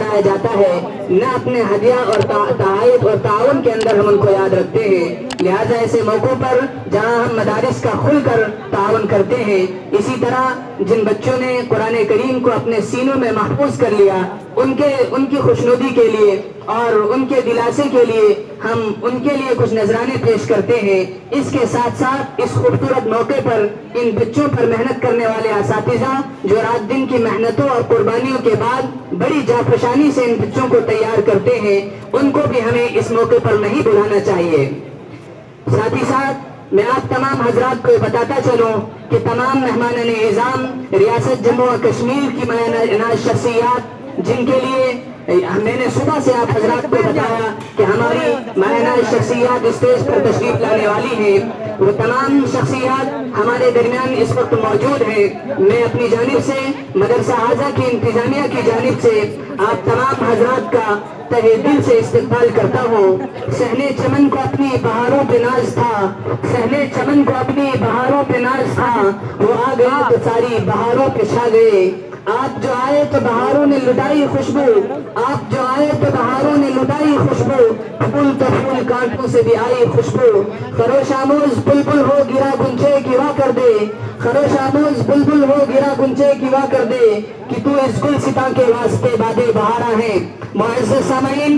بلایا جاتا ہے، نہ اپنے ہدیہ اور تحائف اور تعاون کے اندر ہم ان کو یاد رکھتے ہیں۔ لہٰذا ایسے موقعوں پر جہاں ہم مدارس کا کھل کر تعاون کرتے ہیں، اسی طرح جن بچوں نے قرآن کریم کو اپنے سینوں میں محفوظ کر لیا، ان کی خوشنودی کے لیے اور ان کے دلاسے کے لیے ہم ان کے لیے کچھ نذرانے پیش کرتے ہیں۔ اس کے ساتھ ساتھ اس خوبصورت موقع پر ان بچوں پر محنت کرنے والے اساتذہ جو رات دن کی محنتوں اور قربانیوں کے بعد بڑی جافشانی سے ان بچوں کو تیار کرتے ہیں، ان کو بھی ہمیں اس موقع پر نہیں بھلانا چاہیے۔ ساتھ ہی ساتھ میں آپ تمام حضرات کو بتاتا چلوں کہ تمام مہمانان اعظام ریاست جموں و کشمیر کی مایہ شخصیات جن کے لیے میں نے صبح سے آپ حضرات کو بتایا کہ ہماری مایہ شخصیات اسٹیج پر تشریف لانے والی ہیں، وہ تمام شخصیات ہمارے درمیان اس وقت موجود ہیں۔ میں اپنی جانب سے مدرسہ اعلیٰ کی انتظامیہ کی جانب سے آپ تمام حضرات کا تہہ دل سے استقبال کرتا ہوں۔ صحن چمن کو اپنی بہاروں پہ ناز تھا، صحن چمن کو اپنی بہاروں پہ ناز تھا، وہ آ گئے تو ساری بہاروں پہ چھا گئے۔ آپ جو آئے تو بہاروں نے لٹائی خوشبو، آپ جو آئے تو بہاروں نے لٹائی خوشبو، پھول تو پھول کانٹوں سے بھی آئی خوشبو۔ خروش آموز بلبل ہو گرا گنچے کی وا کر دے، خروش آموز بلبل ہو گرا گنچے کی وا کر دے، کہ تو اس گل ستا کے واسطے بادے بہارا ہے۔ معزز سامعین،